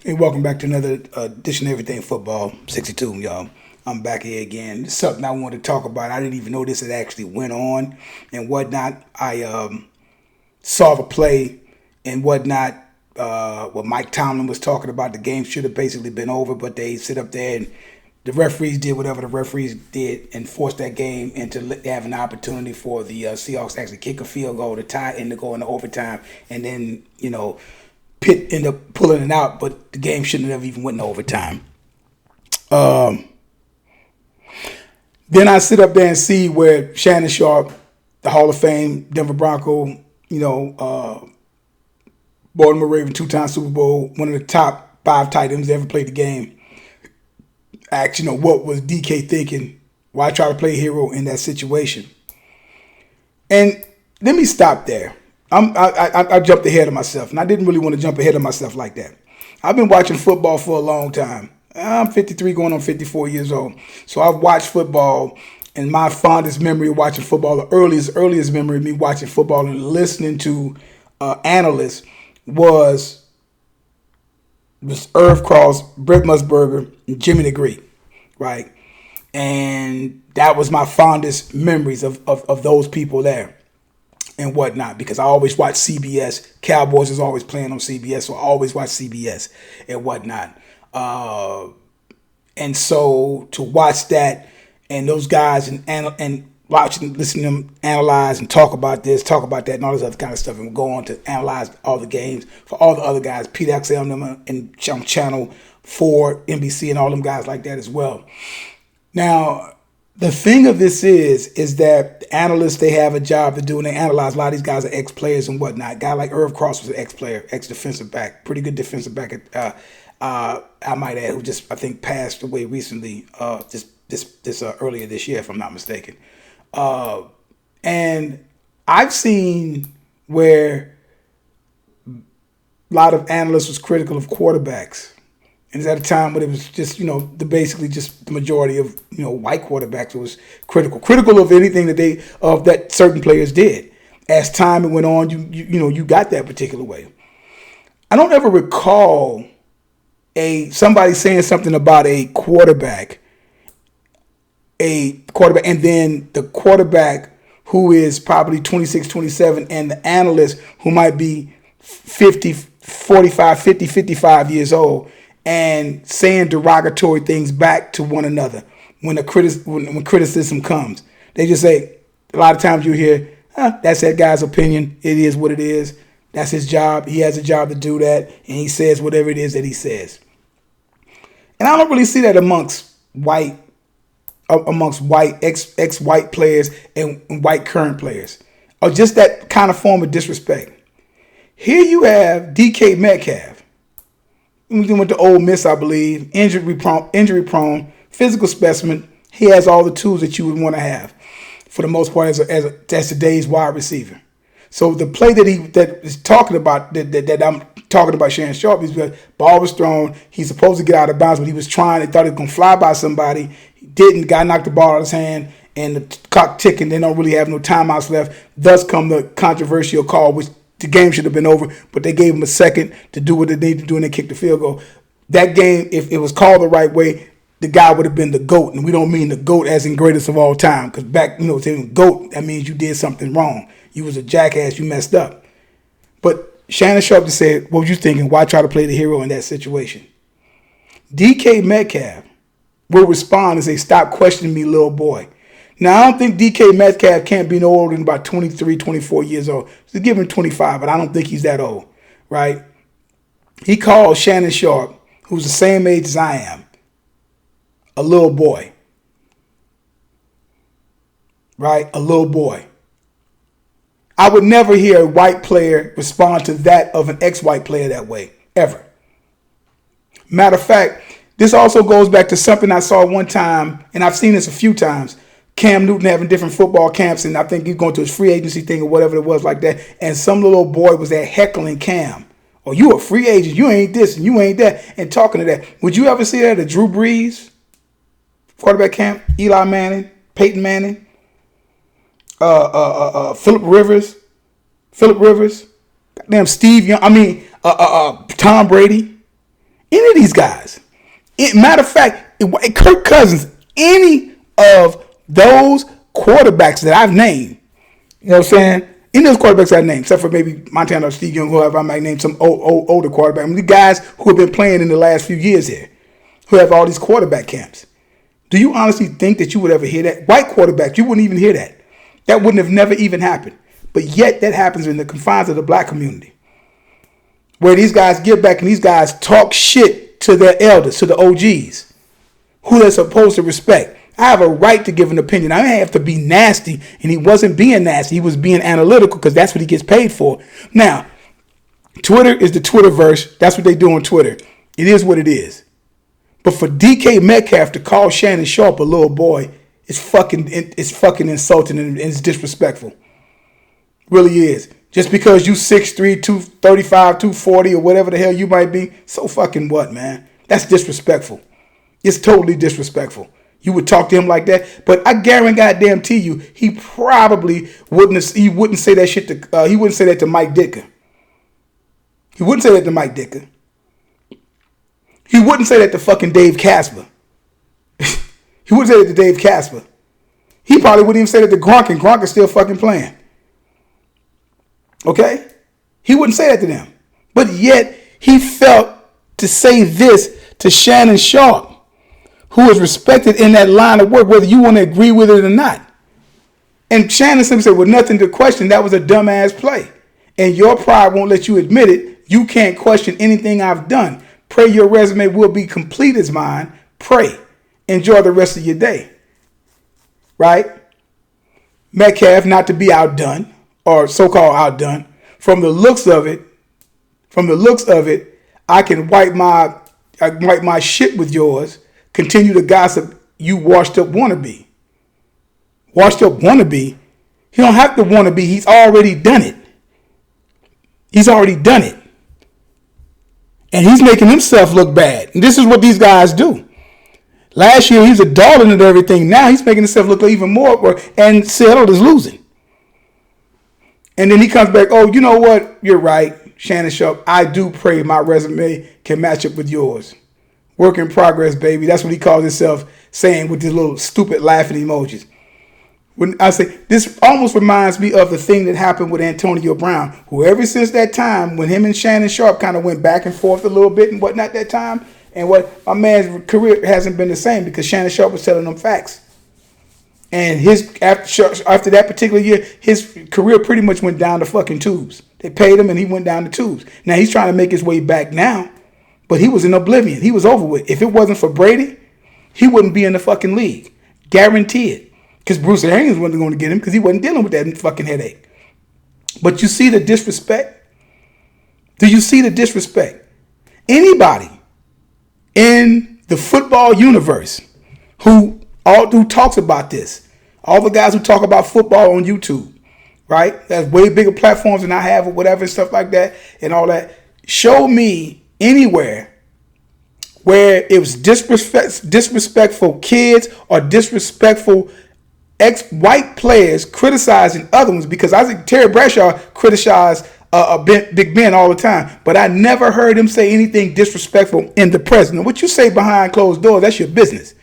Hey, welcome back to another edition of Everything Football 62, y'all. I'm back here again. This is something I wanted to talk about. I didn't even know this had actually went on and whatnot. I saw the play and whatnot. What Mike Tomlin was talking about, the game should have basically been over, but they sit up there and the referees did whatever the referees did and forced that game into have an opportunity for the Seahawks to actually kick a field goal to tie and to go into overtime, and then Pitt ended up pulling it out, but the game shouldn't have even went into overtime. Um, then I sit up there and see where Shannon Sharp, the Hall of Fame Denver Bronco, Baltimore Raven, two-time Super Bowl, one of the top 5 tight ends that ever played the game, asked, what was DK thinking? Why try to play a hero in that situation? And let me stop there. I jumped ahead of myself, and I didn't really want to jump ahead of myself like that. I've been watching football for a long time. I'm 53, going on 54 years old. So I've watched football, and my fondest memory of watching football, the earliest memory of me watching football and listening to analysts was Irv Cross, Brett Musburger, and Jimmy the Greek, right? And that was my fondest memories of those people there and whatnot, because I always watch CBS. Cowboys is always playing on CBS, so I always watch CBS and whatnot. And so to watch that and those guys and watching, listening to them analyze and talk about this, talk about that, and all this other kind of stuff, and go on to analyze all the games for all the other guys, Pete Axel and them, and Channel 4, NBC, and all them guys like that as well. Now, the thing of this is that the analysts, they have a job to do, and they analyze. A lot of these guys are ex-players and whatnot. A guy like Irv Cross was an ex-player, ex-defensive back, pretty good defensive back I might add, who just, I think, passed away recently, earlier this year, if I'm not mistaken. And I've seen where a lot of analysts was critical of quarterbacks. And it's at a time when it was just, basically just the majority of, white quarterbacks was critical of anything that certain players did. As time went on, you got that particular way. I don't ever recall somebody saying something about a quarterback, and then the quarterback who is probably 26, 27, and the analyst who might be 50, 45, 50, 55 years old, and saying derogatory things back to one another when criticism comes. They just say, a lot of times you hear, that's that guy's opinion. It is what it is. That's his job. He has a job to do that, and he says whatever it is that he says. And I don't really see that amongst white ex-white players and white current players, or just that kind of form of disrespect. Here you have DK Metcalf. He went to Ole Miss, I believe. Injury prone, physical specimen. He has all the tools that you would want to have, for the most part, as today's wide receiver. So the play that is talking about, that I'm talking about, Shannon Sharp, is the ball was thrown. He's supposed to get out of bounds, but he was trying. They thought he was going to fly by somebody. He didn't. Guy knocked the ball out of his hand, and the clock ticking. They don't really have no timeouts left. Thus come the controversial call, which the game should have been over, but they gave him a second to do what they needed to do, and they kicked the field goal. That game, if it was called the right way, the guy would have been the GOAT. And we don't mean the GOAT as in greatest of all time, because back, saying GOAT, that means you did something wrong. You was a jackass. You messed up. But Shannon Sharp just said, what were you thinking? Why try to play the hero in that situation? DK Metcalf will respond and say, stop questioning me, little boy. Now, I don't think DK Metcalf can't be no older than about 23, 24 years old. Just give him 25, but I don't think he's that old, right? He called Shannon Sharp, who's the same age as I am, a little boy, right? A little boy. I would never hear a white player respond to that of an ex-white player that way, ever. Matter of fact, this also goes back to something I saw one time, and I've seen this a few times. Cam Newton having different football camps, and I think he's going to his free agency thing or whatever it was like that, and some little boy was there heckling Cam. Oh, you a free agent, you ain't this and you ain't that, and talking to that. Would you ever see that at Drew Brees, quarterback camp, Eli Manning, Peyton Manning, Philip Rivers, goddamn Steve Young, Tom Brady, Any of these guys. Matter of fact, Kirk Cousins, any of those quarterbacks that I've named, you know what I'm saying? Any of those quarterbacks I've named, except for maybe Montana or Steve Young, whoever I might name some older quarterback. I mean, the guys who have been playing in the last few years here, who have all these quarterback camps. Do you honestly think that you would ever hear that? White quarterbacks, you wouldn't even hear that. That wouldn't have never even happened. But yet that happens in the confines of the black community, where these guys get back and these guys talk shit to their elders, to the OGs, who they're supposed to respect. I have a right to give an opinion. I didn't have to be nasty, and he wasn't being nasty. He was being analytical because that's what he gets paid for. Now, Twitter is the Twitterverse. That's what they do on Twitter. It is what it is. But for DK Metcalf to call Shannon Sharpe a little boy, it's fucking insulting and it's disrespectful. Really is. Just because you 6'3", 235, 240 or whatever the hell you might be, so fucking what, man? That's disrespectful. It's totally disrespectful. You would talk to him like that, but I guarantee you, he probably wouldn't say that shit to he wouldn't say that to Mike Dicker. He wouldn't say that to Mike Dicker. He wouldn't say that to fucking Dave Casper. He wouldn't say that to Dave Casper. He probably wouldn't even say that to Gronk, and Gronk is still fucking playing. Okay? He wouldn't say that to them. But yet, he felt to say this to Shannon Sharpe, who is respected in that line of work, whether you want to agree with it or not. And Shannon simply said, with nothing to question, that was a dumbass play. And your pride won't let you admit it. You can't question anything I've done. Pray your resume will be complete as mine. Pray. Enjoy the rest of your day. Right? Metcalf, not to be outdone, or so-called outdone. From the looks of it, I can wipe my shit with yours. Continue to gossip, you washed up wannabe. Washed up wannabe? He don't have to wannabe. He's already done it. He's already done it. And he's making himself look bad. And this is what these guys do. Last year, he was a darling and everything. Now he's making himself look even more. And Seattle is losing. And then he comes back, oh, you know what? You're right, Shannon Sharpe. I do pray my resume can match up with yours. Work in progress, baby. That's what he calls himself, saying with these little stupid laughing emojis. When I say this almost reminds me of the thing that happened with Antonio Brown, who ever since that time, when him and Shannon Sharpe kind of went back and forth a little bit and whatnot that time, and what my man's career hasn't been the same because Shannon Sharpe was telling them facts. And his after that particular year, his career pretty much went down the fucking tubes. They paid him and he went down the tubes. Now he's trying to make his way back now. But he was in oblivion. He was over with. If it wasn't for Brady, he wouldn't be in the fucking league. Guarantee it. Because Bruce Arians wasn't going to get him because he wasn't dealing with that fucking headache. But you see the disrespect? Do you see the disrespect? Anybody in the football universe who talks about this, all the guys who talk about football on YouTube, right? That's way bigger platforms than I have or whatever and stuff like that and all that. Show me anywhere where it was disrespectful kids or disrespectful ex-white players criticizing other ones, because I think Terry Bradshaw criticized Big Ben all the time, but I never heard him say anything disrespectful in the present. What you say behind closed doors, that's your business.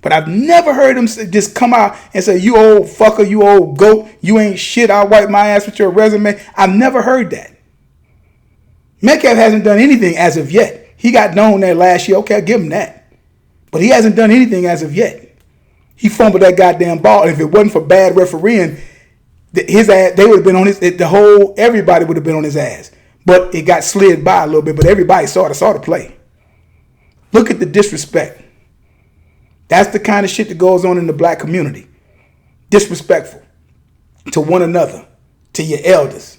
But I've never heard him just come out and say, you old fucker, you old goat, you ain't shit, I'll wipe my ass with your resume. I've never heard that. Metcalf hasn't done anything as of yet. He got known there last year. Okay, I'll give him that. But he hasn't done anything as of yet. He fumbled that goddamn ball. And if it wasn't for bad refereeing, his ass, they would have been on his, everybody would have been on his ass. But it got slid by a little bit. But everybody saw the play. Look at the disrespect. That's the kind of shit that goes on in the black community. Disrespectful to one another, to your elders.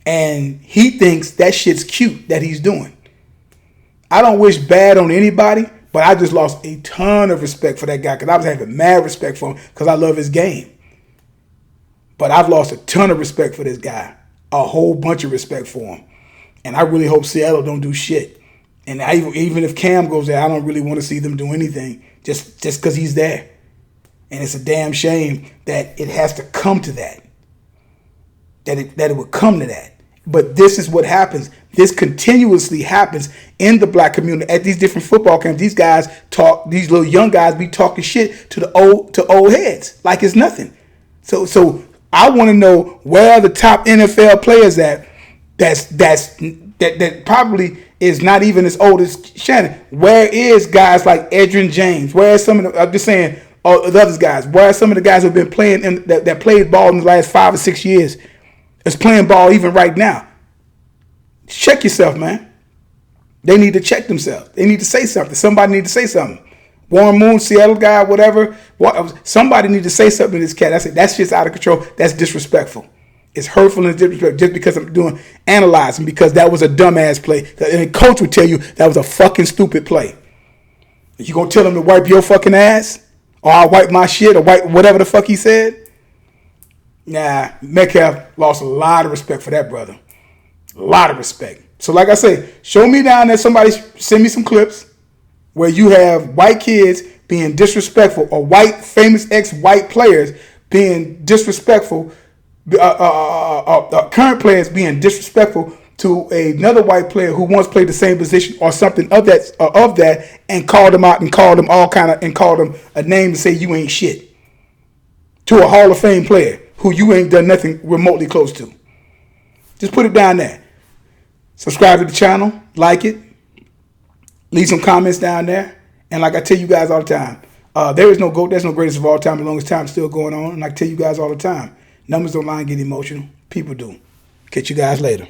And he thinks that shit's cute that he's doing. I don't wish bad on anybody, but I just lost a ton of respect for that guy because I was having mad respect for him because I love his game. But I've lost a ton of respect for this guy. A whole bunch of respect for him. And I really hope Seattle don't do shit. And even if Cam goes there, I don't really want to see them do anything just because he's there. And it's a damn shame that it has to come to that. That it would come to that. But this is what happens. This continuously happens in the black community at these different football camps. These guys talk. These little young guys be talking shit to the old heads like it's nothing. So I want to know where are the top NFL players at. That probably is not even as old as Shannon. Where is guys like Edgerrin James? Where are some of the, I'm just saying, the other guys? Where are some of the guys who've been playing that played ball in the last 5 or 6 years? Is playing ball even right now? Check yourself, man. They need to check themselves. They need to say something. Somebody need to say something. Warren Moon, Seattle guy, whatever. Somebody need to say something to this cat. That's just out of control. That's disrespectful. It's hurtful and disrespectful just because I'm analyzing because that was a dumbass play. And a coach would tell you that was a fucking stupid play. You gonna tell him to wipe your fucking ass? Or I'll wipe my shit or wipe whatever the fuck he said? Nah, Metcalf lost a lot of respect for that brother. A lot of respect. So like I say, show me down there, somebody send me some clips where you have white kids being disrespectful or white famous ex-white players being disrespectful, current players being disrespectful to another white player who once played the same position or something of that and called them out and called them a name to say you ain't shit. To a Hall of Fame player who you ain't done nothing remotely close to. Just put it down there. Subscribe to the channel, like it, leave some comments down there, and like I tell you guys all the time, there is no GOAT, there's no greatest of all time as long as time's still going on, and I tell you guys all the time, numbers don't lie and get emotional, people do. Catch you guys later.